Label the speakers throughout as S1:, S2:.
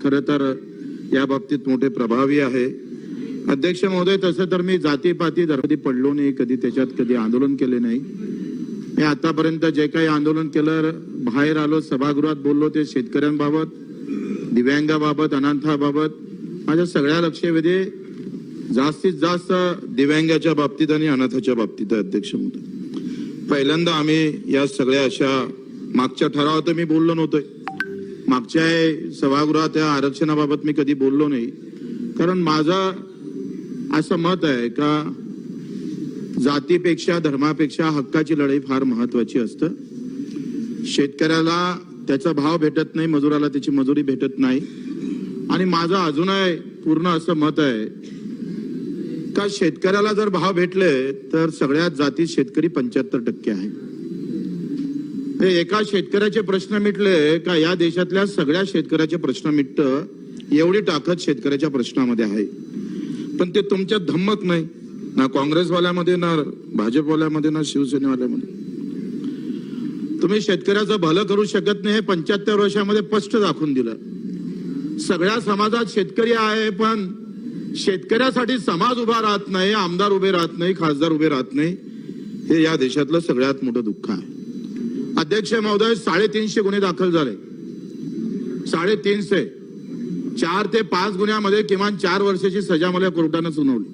S1: खरं तर या बाबतीत मोठे प्रभावी आहे. अध्यक्ष महोदय, तसं तर मी जातीपाती धर्मादी पडलो नाही, कधी त्याच्यात कधी आंदोलन केले नाही. मी आतापर्यंत जे काही आंदोलन केलं, बाहेर आलो, सभागृहात बोललो, ते शेतकऱ्यांबाबत, दिव्यांगाबाबत, अनाथाबाबत माझ्या सगळ्या लक्षवेधी जास्तीत जास्त दिव्यांगाच्या बाबतीत आणि अनाथाच्या बाबतीत आहे. अध्यक्ष महोदय, पहिल्यांदा आम्ही या सगळ्या अशा मागच्या ठरावात मी बोललो नव्हतोय. मागच्या सभागृहात या आरक्षणाबाबत मी कधी बोललो नाही, कारण माझं असं मत आहे का जातीपेक्षा धर्मापेक्षा हक्काची लढाई फार महत्वाची असतं. शेतकऱ्याला त्याचा भाव भेटत नाही, मजुराला त्याची मजुरी भेटत नाही. आणि माझं अजूनही पूर्ण असं मत आहे का शेतकऱ्याला जर भाव भेटले तर सगळ्यात जातीत शेतकरी 75% आहे. एका शेतकऱ्याचे प्रश्न मिटले का या देशातल्या सगळ्या शेतकऱ्याचे प्रश्न मिटतं, एवढी ताकद शेतकऱ्याच्या प्रश्नामध्ये आहे. पण ते तुमच्यात धम्मक नाही, ना काँग्रेसवाल्यामध्ये, ना भाजपवाल्यामध्ये, ना शिवसेनेवाल्यामध्ये. तुम्ही शेतकऱ्याचं भलं करू शकत नाही हे 75 वर्षामध्ये स्पष्ट दाखवून दिलं. सगळ्या समाजात शेतकरी आहे, पण शेतकऱ्यासाठी समाज उभा राहत नाही, आमदार उभे राहत नाही, खासदार उभे राहत नाही. हे या देशातलं सगळ्यात मोठं दुःख आहे. अध्यक्ष महोदय, 350 गुन्हे दाखल झाले. 350. 4 ते 5 गुन्ह्यामध्ये किमान 4 वर्षाची सजा मला कोर्टानं सुनावली.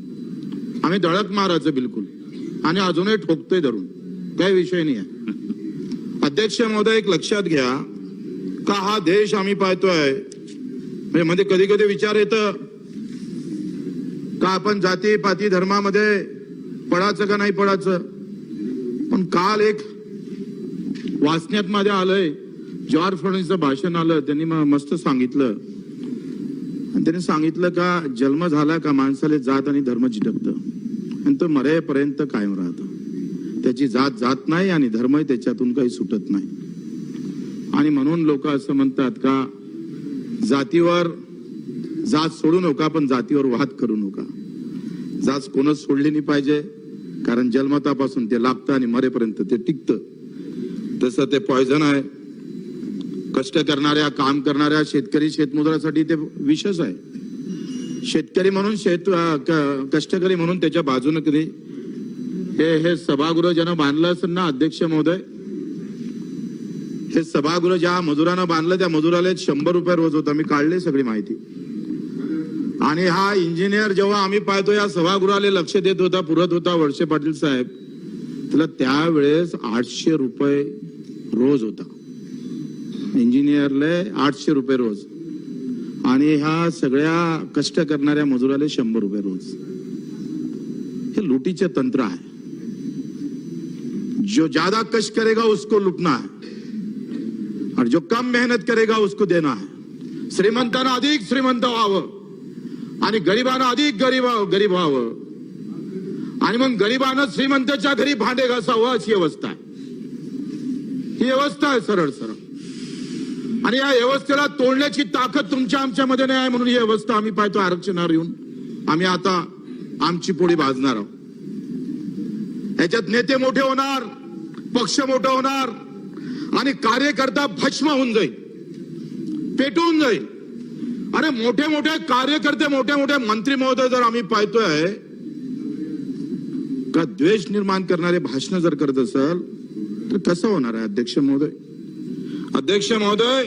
S1: आम्ही दळक मारायचं बिलकुल, आणि अजूनही ठोकतोय धरून, काही विषय नाही आहे. अध्यक्ष महोदय, एक लक्षात घ्या का हा देश आम्ही पाहतोय, म्हणजे कधी कधी विचार येतं का आपण जाती पाती धर्मामध्ये पडायचं का नाही पडायचं. पण काल एक वाचण्यात मध्ये आलंय, जॉर्ज फर्नांडिसचं भाषण आलं, त्यांनी मस्त सांगितलं. आणि त्यांनी सांगितलं का जन्म झाला का माणसाला जात आणि धर्म चिटकतं, आणि तो मरेपर्यंत कायम राहतं. त्याची जात जात नाही आणि धर्म त्याच्यातून काही सुटत नाही. आणि म्हणून लोक असं म्हणतात का जातीवर जात सोडू नका, पण जातीवर वाद करू नका. जात कोणच सोडली नाही पाहिजे, कारण जन्मतापासून ते लागतं आणि मरेपर्यंत ते टिकतं. तसं ते पॉयझन आहे. कष्ट करणाऱ्या, काम करणाऱ्या शेतकरी शेतमजुरासाठी ते विषच आहे. शेतकरी म्हणून कष्टकरी म्हणून त्याच्या बाजूने कधी हे सभागृह ज्यानं बांधलं असेल ना अध्यक्ष महोदय, हे सभागृह ज्या मजुरानं बांधलं त्या मजुराला 100 रुपये रोज होता. मी काढले सगळी माहिती. आणि हा इंजिनियर जेव्हा आम्ही पाहतो या सभागृहाला लक्ष देत होता, पुरत होता, वळसे पाटील साहेब, त्याला त्यावेळेस 800 रुपये रोज होता. इंजिनियरले 800 रुपये रोज, आणि ह्या सगळ्या कष्ट करणाऱ्या मजुराला 100 रुपये रोज. हे लुटीचे तंत्र आहे. जो ज्यादा कष्ट करेगा उसको लुटना है, और जो कम मेहनत करेगा उसको देना है. श्रीमंतांना अधिक श्रीमंत व्हावं आणि गरिबांना अधिक गरीब व्हावं, आणि मग गरिबांना श्रीमंताच्या घरी भांडे घासावं, अशी व्यवस्था आहे. ही व्यवस्था आहे सरळ सरळ. आणि या व्यवस्थेला तोडण्याची ताकद तुमच्या आमच्यामध्ये नाही आहे. म्हणून ही व्यवस्था आम्ही पाहतो आरक्षणावर येऊन आम्ही आता आमची पोळी भाजणार आहोत. याच्यात नेते मोठे होणार, पक्ष मोठा होणार, आणि कार्यकर्ता भस्म होऊन जाईल, पेटून जाईल. अरे मोठे मोठे कार्यकर्ते, मोठे मोठे मंत्री महोदय जर आम्ही पाहतोय का द्वेष निर्माण करणारे भाषण जर करत असेल तर कसं होणार आहे अध्यक्ष महोदय. अध्यक्ष महोदय,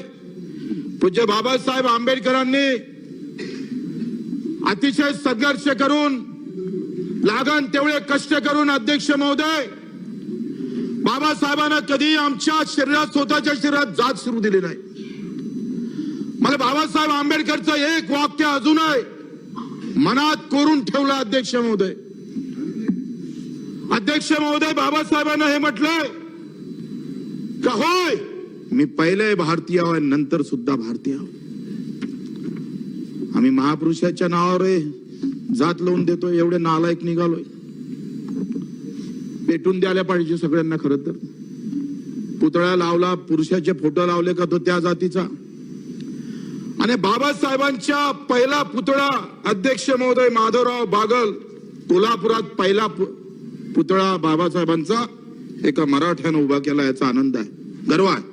S1: पूज्य बाबासाहेब आंबेडकरांनी अतिशय संघर्ष करून, लागण तेवढे कष्ट करून, अध्यक्ष महोदय, बाबासाहेबांना कधी आमच्या शरीरात, स्वतःच्या शरीरात जात सुरू दिली नाही. मला बाबासाहेब आंबेडकरचं एक वाक्य अजूनही मनात कोरून ठेवलं अध्यक्ष महोदय. अध्यक्ष महोदय, बाबासाहेबांना हे म्हटलंय का होय मी पहिले भारतीय आहे, नंतर सुद्धा भारतीय आहो. आम्ही महापुरुषाच्या नावावर जात लावून देतोय, एवढे नालायक निघालोय. पेटून द्यायला पाहिजे सगळ्यांना. खरं तर पुतळा लावला, पुरुषाचे फोटो लावले का तो त्या जातीचा. आणि बाबासाहेबांच्या पहिला पुतळा अध्यक्ष महोदय माधवराव बागल कोल्हापुरात पहिला पुतळा बाबासाहेबांचा एका मराठ्यानं उभा केला, याचा आनंद आहे, गर्व आहे.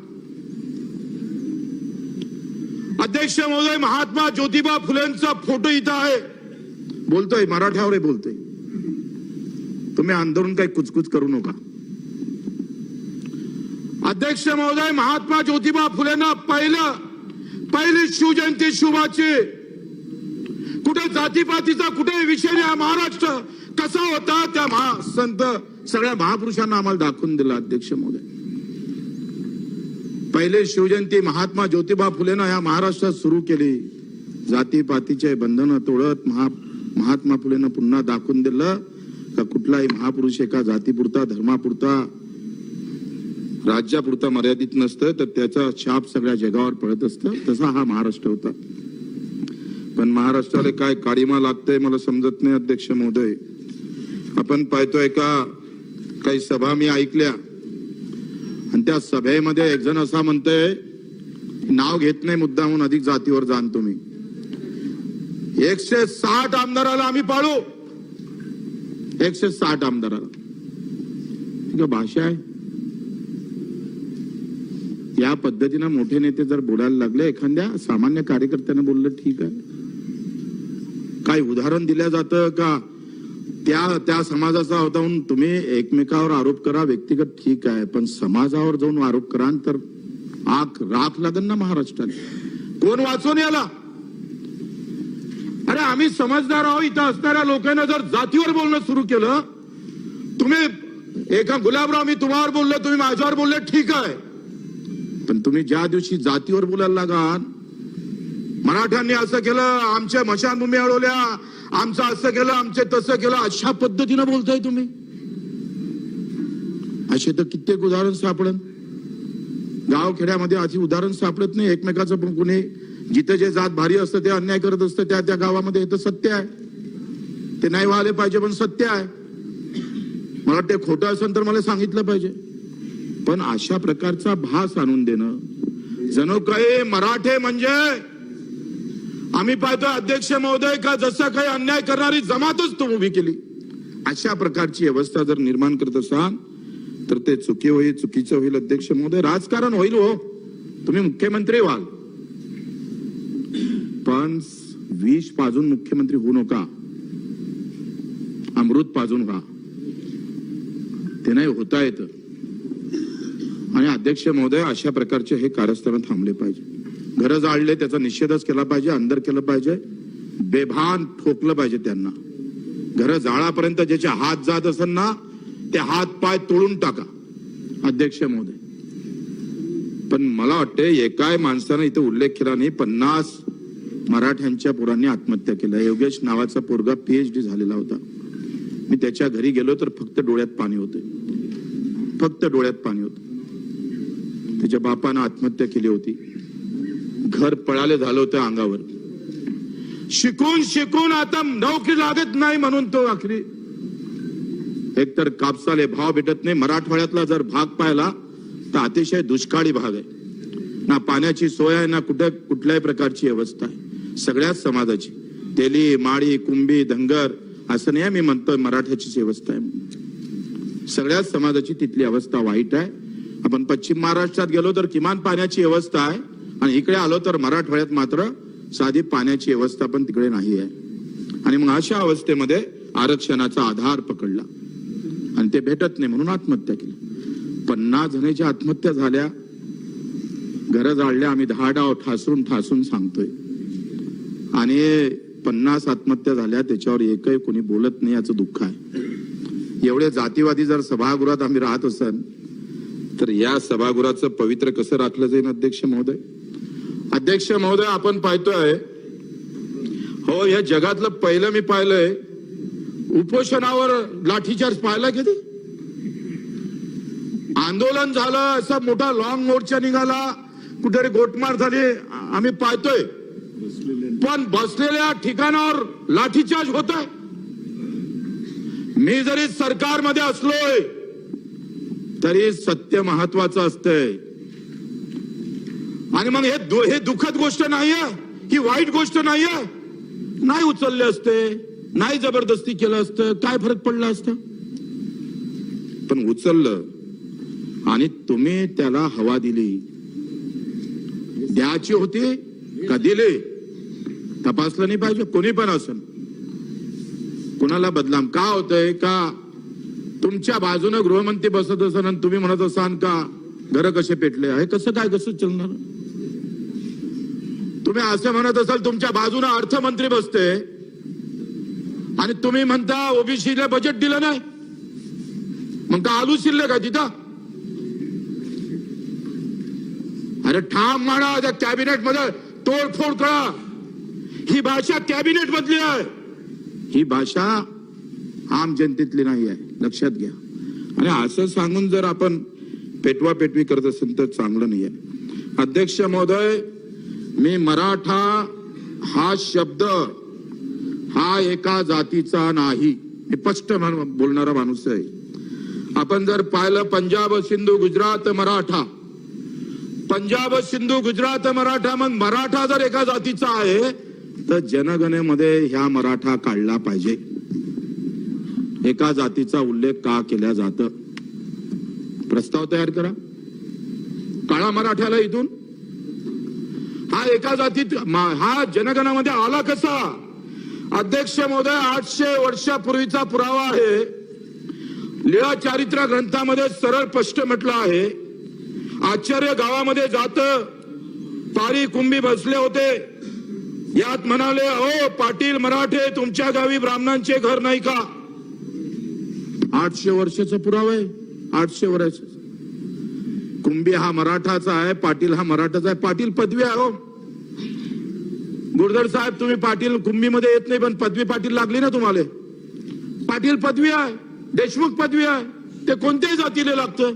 S1: अध्यक्ष महोदय, महात्मा ज्योतिबा फुलेंचा फोटो इथं आहे. बोलतोय मराठ्यावर बोलतोय. तुम्ही आंदोलन काही कुचकुच करू नका. अध्यक्ष महोदय, महात्मा ज्योतिबा फुलेंना पहिली शिवजयंती शुभाची. कुठे जातीपातीचा कुठे विषय नाही. महाराष्ट्र कसा होता त्या संत सगळ्या महापुरुषांना आम्हाला दाखवून दिला. अध्यक्ष महोदय, पहिले शिवजयंती महात्मा ज्योतिबा फुलेंना या महाराष्ट्रात सुरू केली. जातीपातीचे बंधन तोडत महात्मा फुलेंना पुन्हा दाखवून दिलं का कुठलाही महापुरुष एका जातीपुरता, धर्मापुरता, राज्यापुरता मर्यादित नसतं, तर त्याचा छाप सगळ्या जगावर पडत असतं. तसा हा महाराष्ट्र होता. पण महाराष्ट्राला काय काळीमा लागतंय मला समजत नाही. अध्यक्ष महोदय, आपण पाहतोय का काही सभा मी ऐकल्या आणि त्या सभेमध्ये एक जण असा म्हणतोय, नाव घेत नाही मुद्दामून, अधिक जातीवर जाण तुम्ही, 160 आमदाराला आम्ही पाळू. 160 आमदाराला. ठीक भाषा आहे. या पद्धतीनं मोठे नेते जर बोलायला लागले, एखाद्या सामान्य कार्यकर्त्यानं बोललं ठीक आहे. काय उदाहरण दिलं जातं का त्या समाजाचा होता म्हणून तुम्ही एकमेकावर आरोप करा व्यक्तिगत, ठीक आहे, पण समाजावर जाऊन आरोप करा तर राख लागेल ना महाराष्ट्रात. कोण वाचून याला? अरे आम्ही समजदार आहोत. इथं असणाऱ्या लोकांना जर जातीवर बोलणं सुरू केलं, तुम्ही एका गुलाबराव मी तुम्हावर बोललो, तुम्ही माझ्यावर बोलले, ठीक आहे, पण तुम्ही ज्या दिवशी जातीवर बोलायला लागाल, मराठ्यांनी असं केलं, आमच्या मशानभूमी अडवल्या, आमचं असं केलं, आमचे तसं केलं, अशा पद्धतीनं बोलताय तुम्ही. असे तर कित्येक उदाहरण सापडन. गाव खेड्यामध्ये अशी उदाहरण सापडत नाही. एकमेकाचं कुणी जिथे जे जात भारी असतं ते अन्याय करत असतं त्या गावामध्ये. हे तर सत्य आहे. ते नाही व्हायला पाहिजे पण सत्य आहे. मला वाटतं खोटं असेल तर मला सांगितलं पाहिजे. पण अशा प्रकारचा भास आणून देणं, जणू काही मराठे म्हणजे आम्ही पाहतो अध्यक्ष महोदय का जसं काही अन्याय करणारी जमातच तो उभी केली. अशा प्रकारची व्यवस्था जर निर्माण करत असाल तर ते चुकीचं होईल. अध्यक्ष महोदय, राजकारण होईल हो, तुम्ही मुख्यमंत्री व्हाल, पण विष पाजून मुख्यमंत्री होऊ नका. अमृत पाजून व्हा. ते नाही होता येत. आणि अध्यक्ष महोदय, अशा प्रकारचे हे कारस्थान थांबले पाहिजे. घर जाळले त्याचा निषेधच केला पाहिजे. अंदर केलं पाहिजे. बेभान ठोकलं पाहिजे त्यांना. घर जाळापर्यंत ज्याचे हात जात असेल ना, ते हात पाय तोडून टाका. अध्यक्ष महोदय, पण मला वाटते एकाही माणसानं इथे उल्लेख केला नाही, 50 मराठ्यांच्या पोरांनी आत्महत्या केल्या. योगेश नावाचा पोरगा PhD झालेला होता. मी त्याच्या घरी गेलो तर फक्त डोळ्यात पाणी होते. फक्त डोळ्यात पाणी होतं. त्याच्या बापानं आत्महत्या केली होती. घर पळाले झालं होतं अंगावर. शिकून आता नोकरी लागत नाही म्हणून तो आखरी एकतर कापसाले भाव भेटत नाही. मराठवाड्यातला जर भाग पाहिला तर अतिशय दुष्काळी भाग आहे. ना पाण्याची सोय आहे ना कुठल्याही प्रकारची व्यवस्था आहे. सगळ्याच समाजाची, तेली, माळी, कुंभी, धनगर असं नाही मी म्हणतोय मराठ्याचीच व्यवस्था आहे. सगळ्याच समाजाची तिथली अवस्था वाईट आहे. आपण पश्चिम महाराष्ट्रात गेलो तर किमान पाण्याची व्यवस्था आहे आणि इकडे आलो तर मराठवाड्यात मात्र साधी पाण्याची व्यवस्था पण तिकडे नाही आहे. आणि मग अशा अवस्थेमध्ये आरक्षणाचा आधार पकडला आणि ते भेटत नाही म्हणून आत्महत्या केली. 50 जणांच्या आत्महत्या झाल्या. घर जाळल्या. आम्ही 10 डाव ठासून सांगतोय. आणि 50 आत्महत्या झाल्या, त्याच्यावर एकही कोणी बोलत नाही. याचं दुःख आहे. एवढे जातीवादी जर सभागृहात आम्ही राहत असेल तर या सभागृहाचं पवित्र कसं राखलं जाईल. अध्यक्ष महोदय, आपण पाहतोय हो, या जगातलं पहिलं मी पाहिलंय उपोषणावर लाठीचार्ज पाहिला. कधी आंदोलन झालं, असा मोठा लॉंग मोर्चा निघाला, कुठे गोटमार झाली, आम्ही पाहतोय. पण बसलेल्या ठिकाणावर लाठीचार्ज होत आहे. मी जरी सरकारमध्ये असलोय तरी सत्य महत्वाचं असतंय. आणि मग हे दुःखद गोष्ट नाहीये, ही वाईट गोष्ट नाहीये. नाही उचलले असते, नाही जबरदस्ती केलं असतं, काय फरक पडला असता. पण उचललं आणि तुम्ही त्याला हवा दिली. द्यायची होती का दिले? तपासलं नाही पाहिजे? कोणी पण असेल, कोणाला बदनाम का होतंय? का तुमच्या बाजूने गृहमंत्री बसत असाल आणि तुम्ही म्हणत असाल का घर कसे पेटले आहे? कसं काय कसं चालणार? तुम्ही असं म्हणत असाल तुमच्या बाजूने अर्थमंत्री बसते आणि तुम्ही म्हणता ओबीसीला बजेट दिलं नाही, मग का आलू शिल्लक का तिथं? अरे ठाम म्हणा, त्या कॅबिनेट मध्ये तोडफोड करा. ही भाषा कॅबिनेट मधली आहे, ही भाषा आम जनतेतली नाही आहे, लक्षात घ्या. आणि असं सांगून जर आपण पेटवा पेटवी करत असेल तर चांगलं नाही आहे. अध्यक्ष महोदय, मी मराठा हा शब्द हा एका जातीचा नाही, मी स्पष्ट बोलणारा माणूस आहे. आपण जर पाहिलं पंजाब सिंधू गुजरात मराठा, पंजाब सिंधू गुजरात मराठा, मग मराठा जर एका जातीचा आहे तर जनगणनेमध्ये ह्या मराठा काढला पाहिजे. एका जातीचा उल्लेख का केला जात? प्रस्ताव तयार करा, काळा मराठ्याला इथून. हा एका जातीत हा जनगणनेमध्ये आला कसा? अध्यक्ष महोदय, 800 वर्षापूर्वीचा पुरावा आहे. लीळा चारित्र्य ग्रंथामध्ये सरळ स्पष्ट म्हटलं आहे, आचार्य गावामध्ये जात पारी कुंभी बसले होते, यात म्हणाले, अहो पाटील मराठे, तुमच्या गावी ब्राह्मणांचे घर नाही का? 800 वर्षाचा पुरावा आहे, 800 वर्ष. कुंभी हा मराठाचा आहे, पाटील हा मराठाचा आहे. पाटील पदवी आहे हो. गुरधर साहेब, तुम्ही पाटील कुंभीमध्ये येत नाही, पण पदवी पाटील लागली ना तुम्हाला. पाटील पदवी आहे, देशमुख पदवी आहे, ते कोणत्याही जातीला लागतं.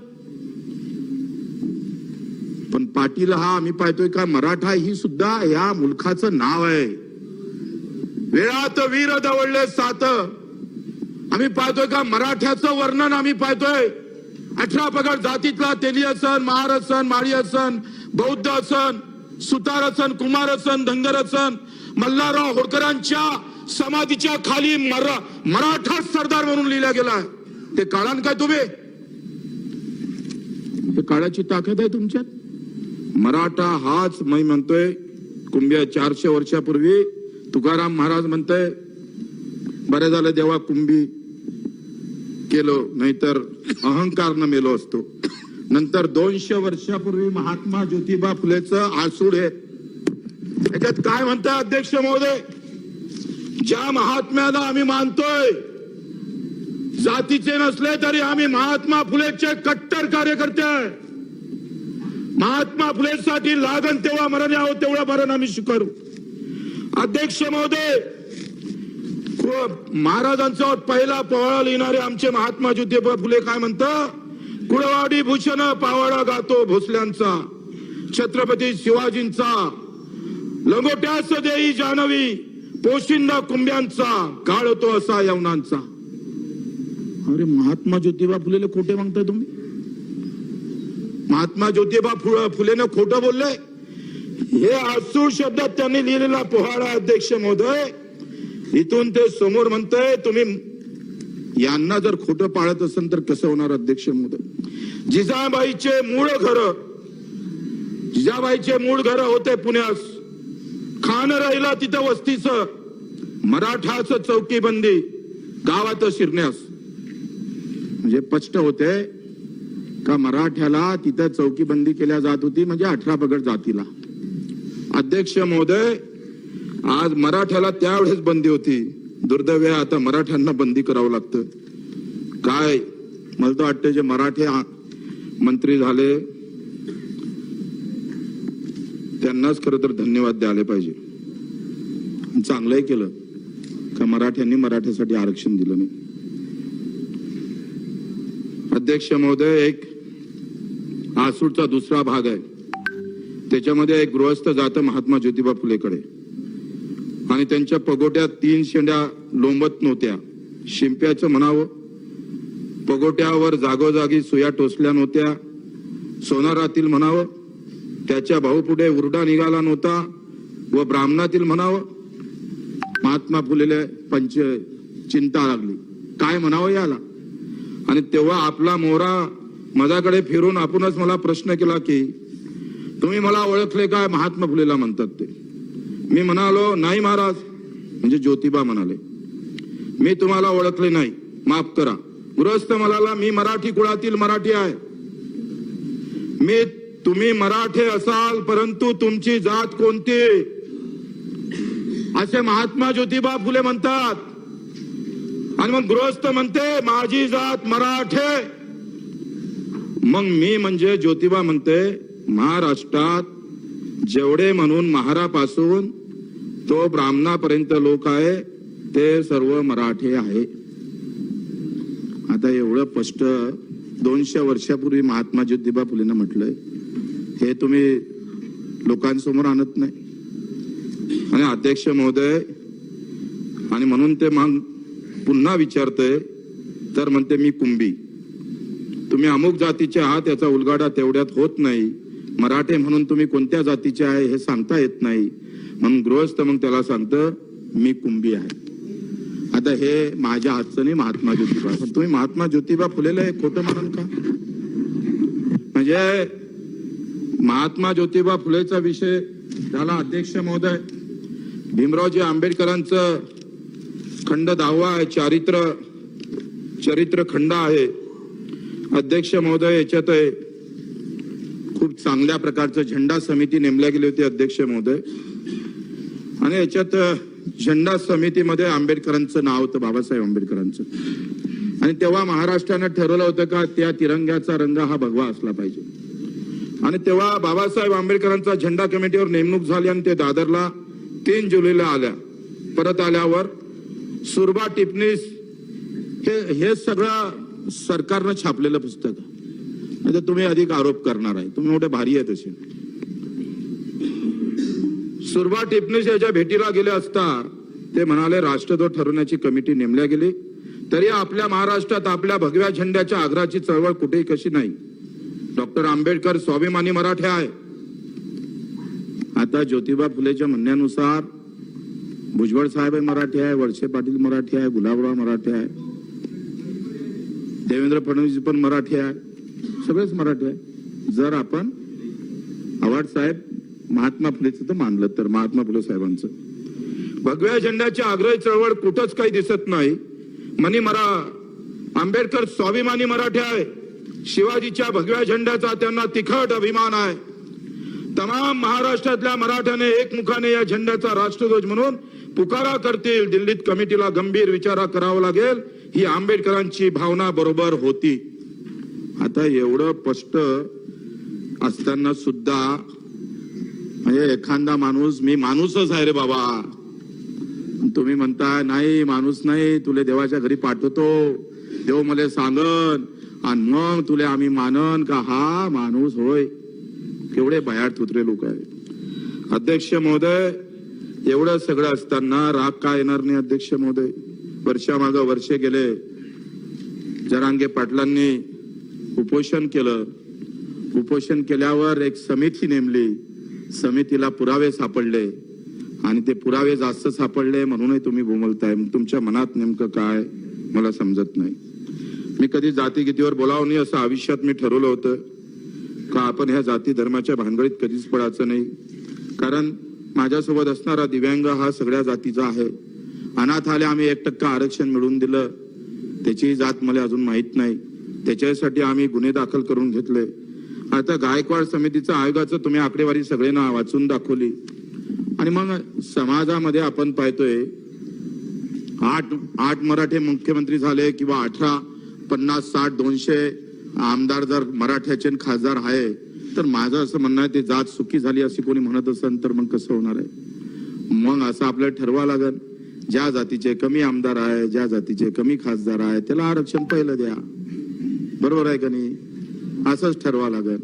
S1: पण पाटील हा आम्ही पाहतोय का मराठा ही सुद्धा या मुलखाचं नाव आहे. वेळात वीर दवळले सात, आम्ही पाहतोय का मराठ्याचं वर्णन आम्ही पाहतोय. 18 पगड जातीतला तेली असन, महार असन, माळी असन, बौद्ध असन, सुतार असन, कुमार असन, धनगर असन, मल्हारराव होळकरांच्या समाधीच्या खाली मराठा सरदार म्हणून लिहिला गेलाय. ते काळान काय तुम्ही? हे काळाची ताकद आहे तुमच्यात. मराठा हाच मी म्हणतोय. कुंभ्या 400 वर्षापूर्वी तुकाराम महाराज म्हणतोय, बरे झालं देवा कुंभी केलो, नाहीतर अहंकारनं मेलो असतो. नंतर 200 वर्षापूर्वी महात्मा ज्योतिबा फुलेचं आसूड आहे. याच्यात काय म्हणताय अध्यक्ष महोदय? ज्या महात्म्याला आम्ही मानतोय, जातीचे नसले तरी आम्ही महात्मा फुलेचे कट्टर कार्यकर्ते आहे. महात्मा फुलेसाठी लागन तेव्हा मरण यावं तेवढं मरण आम्ही स्वीकारू. अध्यक्ष महोदय, महाराजांचा पहिला पोवाडा लिहिणारे आमचे महात्मा ज्योतिबा फुले काय म्हणतात? कुळवाडी भूषण पावाडा गातो भोसल्यांचा, छत्रपती शिवाजींचा, लंगोट्यास देई जानवी, पोशिंदा कुंभ्यांचा, गाळतो असा यवनांचा. अरे महात्मा ज्योतिबा फुलेला खोटे मागताय तुम्ही? महात्मा ज्योतिबा फुलेनं खोटं बोलले? हे आसूड शब्दात त्यांनी लिहिलेला पोहाडा अध्यक्ष महोदय, इथून ते समोर म्हणतंय तुम्ही यांना जर खोटं पाळत असेल तर कसं होणार अध्यक्ष महोदय? जिजाबाईचे मूळ घर होते पुण्यास, खान राहिला तिथं वस्तीचं, मराठाच चौकीबंदी गावात शिरण्यास. म्हणजे स्पष्ट होते का मराठ्याला तिथं चौकीबंदी केल्या जात होती, म्हणजे 18 पगड जातीला. अध्यक्ष महोदय, आज मराठ्याला त्यावेळेस बंदी होती, दुर्दैव आहे आता मराठ्यांना बंदी करावं लागतं. काय मला तर वाटतं जे मराठे मंत्री झाले त्यांनाच खरं तर धन्यवाद द्यायला पाहिजे. चांगलंही केलं का मराठ्यांनी मराठ्यासाठी आरक्षण दिलं नाही. अध्यक्ष महोदय, एक आसूडचा दुसरा भाग आहे, त्याच्यामध्ये एक गृहस्थ जातं महात्मा ज्योतिबा फुलेकडे आणि त्यांच्या पगोट्यात 3 शेंड्या लोंबत नव्हत्या. शिंप्याचं म्हणावं, पगोट्यावर जागोजागी सुया टोचल्या नव्हत्या. सोनारातील म्हणावं, त्याच्या भाऊपुढे उरडा निघाला नव्हता. व ब्राह्मणातील म्हणावं, महात्मा फुलेले चिंता लागली, काय म्हणावं याला. आणि तेव्हा आपला मोहरा माझ्याकडे फिरून आपणच मला प्रश्न केला की तुम्ही मला ओळखले काय? महात्मा फुलेला म्हणतात ते. मी म्हणालो नाही महाराज, म्हणजे ज्योतिबा म्हणाले मी तुम्हाला ओळखले नाही, माफ करा. गृहस्थ म्हणाला मी मराठी कुळातील मराठी आहे. तुम्ही मराठे असाल परंतु तुमची जात कोणती, असे महात्मा ज्योतिबा फुले म्हणतात. आणि मग गृहस्थ म्हणते माझी जात मराठे. मग मी म्हणजे ज्योतिबा म्हणते महाराष्ट्रात जेवढे म्हणून महारापासून तो ब्राह्मणापर्यंत लोक आहे ते सर्व मराठे आहे. आता एवढं स्पष्ट 200 वर्षापूर्वी महात्मा ज्योतिबा फुलेंना म्हटलंय, हे तुम्ही लोकांसमोर आणत नाही. आणि अध्यक्ष महोदय, आणि म्हणून ते मग पुन्हा विचारतोय तर म्हणते मी कुंभी. तुम्ही अमुक जातीचे आहात याचा उलगाडा तेवढ्यात होत नाही. मराठे म्हणून तुम्ही कोणत्या जातीचे आहे हे सांगता येत नाही. म्हणून गृहस्थ मग त्याला सांगतं मी कुंभी आहे. आता हे माझ्या हातचं नाही, महात्मा ज्योतिबा. पण तुम्ही महात्मा ज्योतिबा फुलेला हे खोटं म्हणाल का? म्हणजे महात्मा ज्योतिबा फुलेचा विषय झाला. अध्यक्ष महोदय, भीमरावजी आंबेडकरांचं खंड 10वा आहे, चरित्र खंड आहे. अध्यक्ष महोदय, याच्यात खूप चांगल्या प्रकारचं झेंडा समिती नेमल्या गेली होती अध्यक्ष महोदय. आणि याच्यात झेंडा समितीमध्ये आंबेडकरांचं नाव होतं, बाबासाहेब आंबेडकरांचं. आणि तेव्हा महाराष्ट्रानं ठरवलं होतं का त्या तिरंग्याचा रंग हा भगवा असला पाहिजे. आणि तेव्हा बाबासाहेब आंबेडकरांचा झेंडा कमिटीवर नेमणूक झाली आणि ते दादरला 3 जुलैला आल्या. परत आल्यावर सुरबा टिपणीस हे सगळं सरकारनं छापलेलं पुस्तक. म्हणजे तुम्ही अधिक आरोप करणार आहे, तुम्ही मोठे भारी आहे तसे. सुरबा टिपणीस याच्या भेटीला गेले असता ते म्हणाले राष्ट्रध्वज ठरवण्याची कमिटी नेमल्या गेली, तरी आपल्या महाराष्ट्रात आपल्या भगव्या झेंड्याच्या आग्रहाची चळवळ कुठेही कशी नाही. डॉक्टर आंबेडकर स्वाभिमानी मराठे आहे. आता ज्योतिबा फुलेच्या म्हणण्यानुसार भुजबळ साहेब मराठी आहे, वळसे पाटील मराठी आहे, गुलाबराव मराठी आहे, देवेंद्र फडणवीस पण मराठी आहे, सगळेच मराठी आहे. जर आपण आव्हाड साहेब महात्मा फुलेचं तर मानलं तर महात्मा फुले साहेबांचं भगव्या झेंड्याची आग्रही चळवळ कुठंच काही दिसत नाही. आंबेडकर स्वाभिमानी मराठी आहे. शिवाजीच्या भगव्या झेंड्याचा त्यांना तिखट अभिमान आहे. तमाम महाराष्ट्रातल्या मराठ्याने एकमुखाने या झेंड्याचा राष्ट्रध्वज म्हणून पुकारा करतील. दिल्लीत कमिटीला गंभीर विचार करावा लागेल, ही आंबेडकरांची भावना बरोबर होती. आता एवढं स्पष्ट असताना सुद्धा म्हणजे एखादा माणूस मी माणूसच आहे रे बाबा, तुम्ही म्हणताय नाही माणूस नाही, तुले देवाच्या घरी पाठवतो, देव मला सांगन आणि मग तुले आम्ही मानन का हा माणूस होय. केवढे भयाट तुत्रे लोक आहे. अध्यक्ष महोदय, एवढं सगळं असताना राग का येणार नाही अध्यक्ष महोदय? वर्षामागं वर्षे गेले, जरांगे पाटलांनी उपोषण केलं. उपोषण केल्यावर एक समिती नेमली, समितीला पुरावे सापडले आणि ते पुरावे जास्त सापडले म्हणूनही तुम्ही बोंबलताय. तुमच्या मनात नेमकं काय मला समजत नाही. मी कधी जातीगीतीवर बोलावं नाही असं आयुष्यात मी ठरवलं होतं का आपण ह्या जाती धर्माच्या भानगडीत कधीच पडायचं नाही. कारण माझ्यासोबत असणारा दिव्यांग हा सगळ्या जातीचा आहे. अनाथ आले आम्ही 1% आरक्षण मिळवून दिलं, त्याची जात मला अजून माहित नाही, त्याच्यासाठी आम्ही गुन्हे दाखल करून घेतले. आता गायकवाड समितीच्या आयोगाचं तुम्ही आकडेवारी सगळ्यांना वाचून दाखवली. आणि मग समाजामध्ये आपण पाहतोय 8 मराठे मुख्यमंत्री झाले किंवा 18, 50, 60, 200 आमदार जर मराठ्याचे खासदार आहे, तर माझं असं म्हणणं आहे ते जात सुखी झाली अशी कोणी म्हणत असेल तर मग कसं होणार आहे? मग असं आपल्याला ठरवावं लागेल, ज्या जातीचे कमी आमदार आहे, ज्या जातीचे कमी खासदार आहे त्याला आरक्षण पहिलं द्या. बरोबर आहे का नाही? असंच ठरवावं लागेल.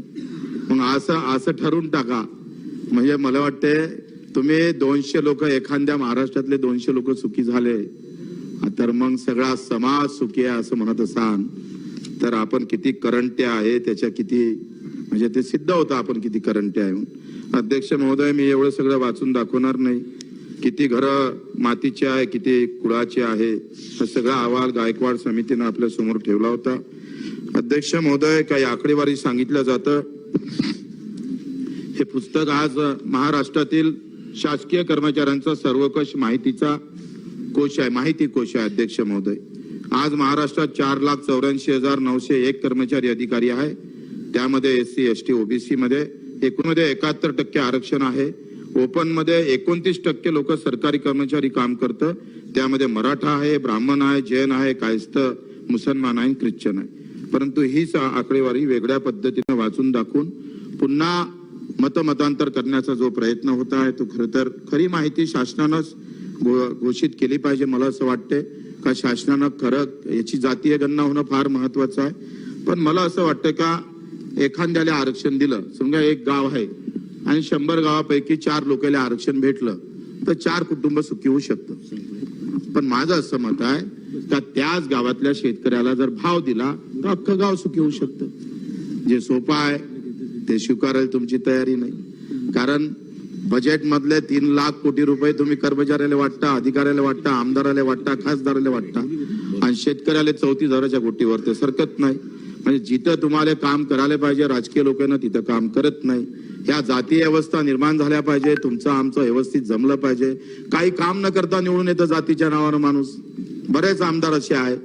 S1: मग असं ठरवून टाका. म्हणजे मला वाटते तुम्ही 200 लोक, एखाद्या महाराष्ट्रातले 200 लोक सुखी झाले तर मग सगळा समाज सुखी आहे असं म्हणत असाल तर आपण किती करंटे आहे त्याच्या किती म्हणजे ते सिद्ध होतं आपण किती करंटे आहे. अध्यक्ष महोदय, मी एवढं सगळं वाचून दाखवणार नाही. किती घरं मातीची आहे, किती कुळाची आहे, हा सगळा अहवाल गायकवाड समितीनं आपल्या समोर ठेवला होता. अध्यक्ष महोदय, काही आकडेवारी सांगितलं जातं. हे पुस्तक आज महाराष्ट्रातील शासकीय कर्मचाऱ्यांचा सर्वकष माहितीचा कोश आहे, माहिती कोश आहे अध्यक्ष महोदय. आज महाराष्ट्रात 4,84,901 कर्मचारी अधिकारी आहे. त्यामध्ये SC ST OBC मध्ये एकूणमध्ये 71% आरक्षण आहे. ओपन मध्ये 29% लोक सरकारी कर्मचारी काम करतं. त्यामध्ये मराठा आहे, ब्राह्मण आहे, जैन आहे, कायस्थ, मुसलमान आहे, ख्रिश्चन आहे. परंतु हीच आकडेवारी वेगळ्या पद्धतीने वाचून दाखवून पुन्हा मतमतांतर करण्याचा जो प्रयत्न होता आहे तो खरं तर खरी माहिती शासनानंच घोषित केली पाहिजे. मला असं वाटते का शासनानं खरं याची जातीय गणना होणं फार महत्वाचं आहे. पण मला असं वाटतं का एखाद्याला आरक्षण दिलं, समजा एक गाव आहे आणि 100 गावापैकी 4 लोकांना आरक्षण भेटलं तर 4 कुटुंब सुखी होऊ शकतं. पण माझं असं मत आहे का त्याच गावातल्या शेतकऱ्याला जर भाव दिला तर अख्खं गाव सुखी होऊ शकतं. जे सोपं आहे ते स्वीकारायला तुमची तयारी नाही. कारण बजेट मधले 3 लाख कोटी रुपये तुम्ही कर्मचाऱ्याला वाटता, अधिकाऱ्याला वाटता, आमदाराला वाटता, खासदाराला वाटता आणि शेतकऱ्याला 34,000च्या कोटीवर ते सरकत नाही. म्हणजे जिथं तुम्हाला काम करायला पाहिजे राजकीय लोकांना तिथं काम करत नाही. या जातीय अवस्था निर्माण झाल्या पाहिजे. तुमचं आमचं व्यवस्थित जमलं पाहिजे. काही काम न करता निवडून येतं जातीच्या नावानं माणूस. बरेच आमदार असे आहे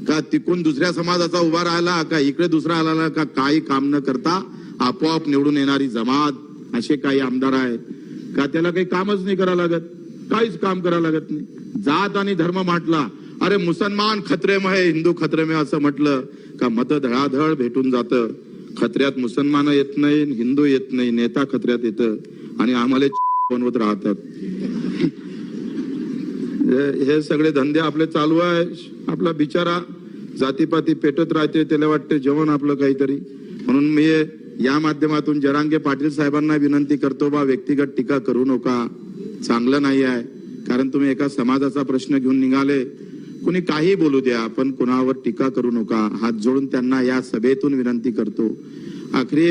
S1: का तिकून दुसऱ्या समाजाचा उभा राहिला का इकडे दुसरा आला का काही काम न करता आपोआप निवडून येणारी जमात. असे काही आमदार आहे का त्याला काही कामच नाही करावं लागत, काहीच काम करावं लागत नाही. जात आणि धर्म म्हटला, अरे मुसलमान खतरे में है, हिंदू खतरे में असं म्हटलं का मत धडाधड भेटून जातं. खतऱ्यात मुसलमान येत नाही, हिंदू येत नाही, नेता खतऱ्यात येतं आणि आम्हाला बनवत राहतात. हे सगळे धंदे आपले चालू आहे. आपला बिचारा जातीपाती पेटत राहते, त्याला वाटते जेवण आपलं काहीतरी. म्हणून मी या माध्यमातून जरांगे पाटील साहेबांना विनंती करतो बा व्यक्तिगत टीका करू नका, चांगलं नाही आहे. कारण तुम्ही एका समाजाचा प्रश्न घेऊन निघाले, कुणी काही बोलू द्या पण कुणावर टीका करू नका. हात जोडून त्यांना या सभेतून विनंती करतो. आखरी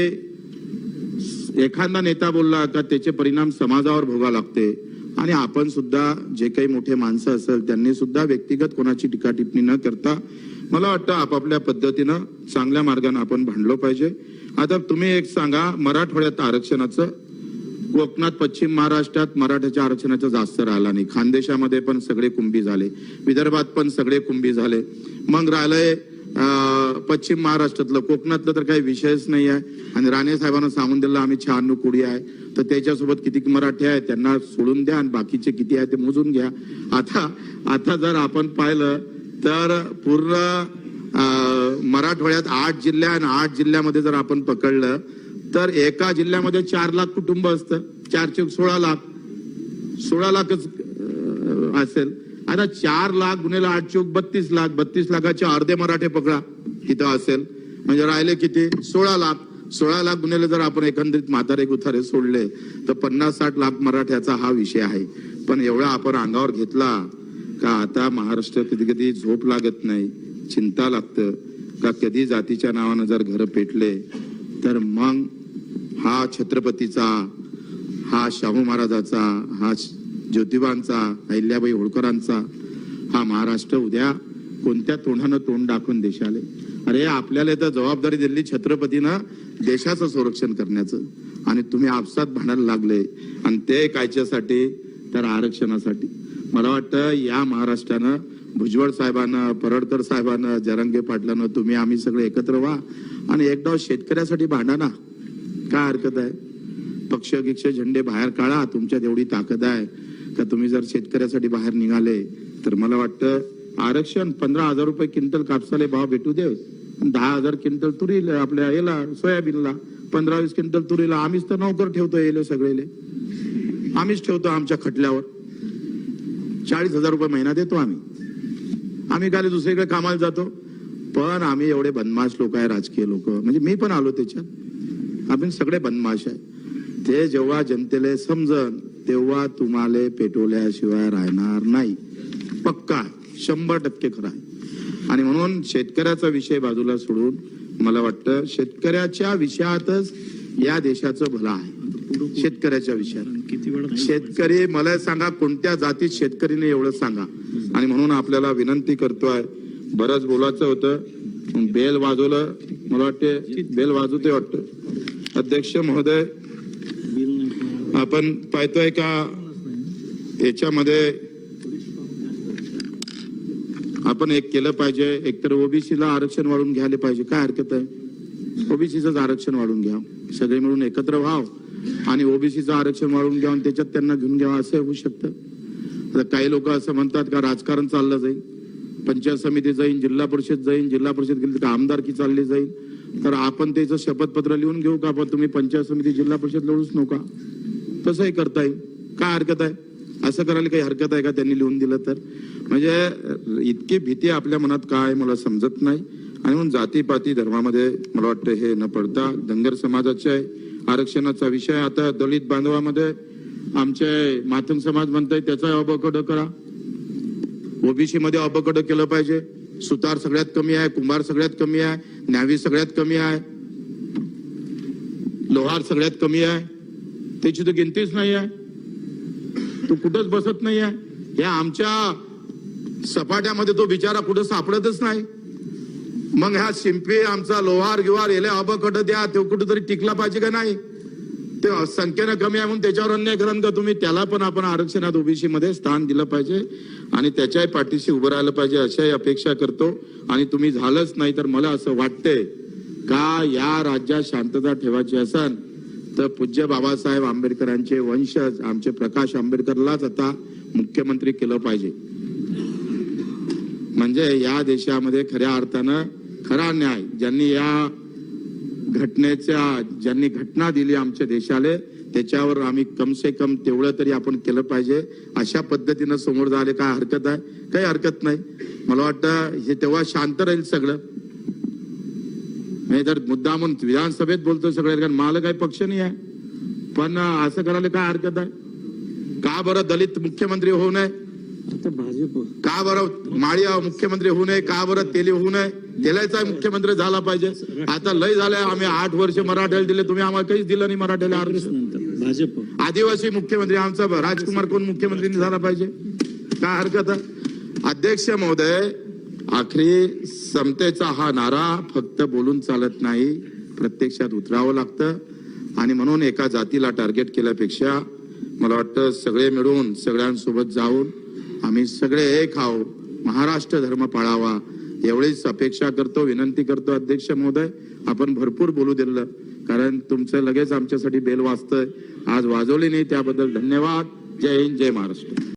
S1: एखादा नेता बोलला का त्याचे परिणाम समाजावर भोगावे लागते आणि आपण सुद्धा जे काही मोठे माणसं असेल त्यांनी सुद्धा व्यक्तिगत कोणाची टीका टिप्पणी न करता मला वाटतं आपापल्या पद्धतीनं चांगल्या मार्गाने आपण भांडलो पाहिजे. आता तुम्ही एक सांगा, मराठवाड्यात आरक्षणाचं, कोकणात पश्चिम महाराष्ट्रात मराठ्याच्या आरक्षणाचं जास्त राहिला नाही. खानदेशामध्ये पण सगळे कुंभी झाले, विदर्भात पण सगळे कुंभी झाले. मग राहिलंय पश्चिम महाराष्ट्रातलं, कोकणातलं तर काही विषयच नाही आहे. आणि राणे साहेबांना सांगून दिलं आम्ही 96 कोटी आहे, तर त्याच्यासोबत किती मराठी आहे त्यांना सोडून द्या आणि बाकीचे किती आहे ते मोजून घ्या. आता जर आपण पाहिलं तर पूर्ण मराठवाड्यात 8 जिल्हे आणि 8 जिल्ह्यामध्ये जर आपण पकडलं तर एका जिल्ह्यामध्ये 4 लाख कुटुंब असतं. 4 चौक 16 लाख, 16 लाखच असेल. आता 4 लाख गुणिले 8 चौक 32 लाख, 32 लाखाचे अर्धे मराठे पकडा तिथं असेल, म्हणजे राहिले किती 16 लाख. 16 लाख गुणिले जर आपण एकंदरीत म्हातारे गुथारे सोडले तर 50-60 लाख मराठ्याचा हा विषय आहे. पण एवढा आपण अंगावर घेतला का आता महाराष्ट्र कधी कधी झोप लागत नाही, चिंता लागतं का कधी जातीच्या नावानं जर घर पेटले तर मग हा छत्रपतीचा, हा शाहू महाराजाचा, हा ज्योतिबांचा, अहिल्याबाई होळकरांचा हा महाराष्ट्र उद्या कोणत्या तोंडानं तोंड दाखवून देशाले. अरे आपल्याला तर जबाबदारी दिली छत्रपतीनं देशाचं संरक्षण करण्याचं आणि तुम्ही आपसात भांडायला लागले आणि ते कायच्यासाठी तर आरक्षणासाठी. मला वाटतं या महाराष्ट्रानं भुजबळ साहेबांना, परळकर साहेबांना, जरांगे पाटलांना तुम्ही आम्ही सगळे एकत्र व्हा आणि एकदा शेतकऱ्यासाठी भांडा ना. काय हरकत आहे? पक्ष गिक्ष झेंडे बाहेर काढा, तुमच्यात एवढी ताकद आहे का तुम्ही जर शेतकऱ्यासाठी बाहेर निघाले तर मला वाटतं आरक्षण 15,000 रुपये क्विंटल कापसाले भाव भेटू दे, 10,000 क्विंटल तुरीला, आपल्या याला सोयाबीनला, 15-20 क्विंटल तुरीला. आम्हीच तर नोकर ठेवतो येले सगळेले, आम्हीच ठेवतो आमच्या खटल्यावर. 40,000 रुपये महिना देतो आम्ही काय दुसरीकडे कामाला जातो. पण आम्ही एवढे बदमाश लोक आहे, राजकीय लोक, म्हणजे मी पण आलो त्याच्यात. आपण सगळे बदमाश आहे. ते जेव्हा जनतेला समजन तेव्हा तुम्हाला पेटवल्याशिवाय राहणार नाही. पक्का 100% खरा आहे. आणि म्हणून शेतकऱ्याचा विषय बाजूला सोडून मला वाटतं शेतकऱ्याच्या विषयातच या देशाचं भलं आहे. शेतकऱ्याच्या विषयात शेतकरी, मला सांगा कोणत्या जातीत शेतकरीने एवढं सांगा. आणि म्हणून आपल्याला विनंती करतोय, बरंच बोलायचं होतं, बेल वाजवलं, मला वाटते बेल वाजवते वाटतं. अध्यक्ष महोदय, आपण पाहतोय का याच्यामध्ये आपण एक केलं पाहिजे, एकतर ओबीसीला आरक्षण वाढवून घ्यायला पाहिजे. काय हरकत आहे? ओबीसीचं आरक्षण वाढवून घ्या, सगळे मिळून एकत्र व्हाव आणि ओबीसीचं आरक्षण वाढवून घ्यावं, त्याच्यात त्यांना घेऊन घ्यावं, असं होऊ शकतं. आता काही लोक असं म्हणतात का राजकारण चाललं जाईल, पंचायत समिती जाईल, जिल्हा परिषद जाईल, जिल्हा परिषद गेली तर आमदारकी चालली जाईल. तर आपण त्याचं शपथपत्र लिहून घेऊ का, पण तुम्ही पंचायत समिती जिल्हा परिषद लढूच नका, तसंही करता येईल. काय हरकत आहे? असं करायला काही हरकत आहे का त्यांनी लिहून दिलं तर? म्हणजे इतकी भीती आपल्या मनात काय मला समजत नाही. आणि म्हणून जातीपाती धर्मामध्ये मला वाटतं हे न पडता धनगर समाजाच्या आरक्षणाचा विषय आता दलित बांधवामध्ये आमचे मातंग समाज म्हणताय त्याचा अबकड करा, ओबीसी मध्ये अबकड केलं पाहिजे. सुतार सगळ्यात कमी आहे, कुंभार सगळ्यात कमी आहे, न्यावी सगळ्यात कमी आहे, लोहार सगळ्यात कमी आहे, त्याची तर गिनतीच नाही आहे, तो कुठंच बसत नाही आहे. या आमच्या सपाट्यामध्ये तो बिचारा कुठं सापडतच नाही. मग ह्या शिंपी आमचा लोहार गिवार याला अबकड द्या, तो कुठेतरी टिकला पाहिजे का नाही? ते संख्येनं कमी आहे म्हणून त्याच्यावर अन्याय करा का तुम्ही? त्याला पण आपण आरक्षणात ओबीसी मध्ये स्थान दिलं पाहिजे आणि त्याच्याही पाठीशी उभं राहिलं पाहिजे अशाही अपेक्षा करतो. आणि तुम्ही झालंच नाही तर मला असं वाटतंय का या राज्यात शांतता ठेवायची असेल तर पूज्य बाबासाहेब आंबेडकरांचे वंशज आमचे प्रकाश आंबेडकरलाच आता मुख्यमंत्री केलं पाहिजे. म्हणजे या देशामध्ये खऱ्या अर्थानं खरा न्याय ज्यांनी या ज्यांनी घटना दिली आमच्या देशाला, त्याच्यावर आम्ही कम से कम तेवढं तरी आपण केलं पाहिजे. अशा पद्धतीनं समोर झाले काय हरकत आहे? काही हरकत नाही. मला वाटतं हे तेव्हा शांत राहील सगळं. नाही तर मुद्दा म्हणून विधानसभेत बोलतो सगळ्या, कारण मला काही पक्ष नाही आहे, पण असं करायला काय हरकत आहे? का बरं दलित मुख्यमंत्री होऊ नये? का बरं माळी मुख्यमंत्री होऊ नये? का बरं तेली होऊ नये? तेलाचा मुख्यमंत्री झाला पाहिजे. आता लय झालंय, आम्ही 8 वर्ष मराठ्याला दिले, तुम्ही आम्हाला काहीच दिलं नाही मराठ्याला आरक्षण. आदिवासी मुख्यमंत्री आमचा राजकुमार कोण मुख्यमंत्री झाला पाहिजे? काय हरकत आहे? अध्यक्ष महोदय, आखरी समतेचा हा नारा फक्त बोलून चालत नाही, प्रत्यक्षात उतरावं लागतं. आणि म्हणून एका जातीला टार्गेट केल्यापेक्षा मला वाटतं सगळे मिळून सगळ्यांसोबत जाऊन आम्ही सगळे एक आहो, महाराष्ट्र धर्म पाळावा एवढीच अपेक्षा करतो, विनंती करतो. अध्यक्ष महोदय, आपण भरपूर बोलू दिलं, कारण तुमचं लगेच आमच्यासाठी बेल वाजतंय, आज वाजवली नाही, त्याबद्दल धन्यवाद. जय हिंद, जय महाराष्ट्र.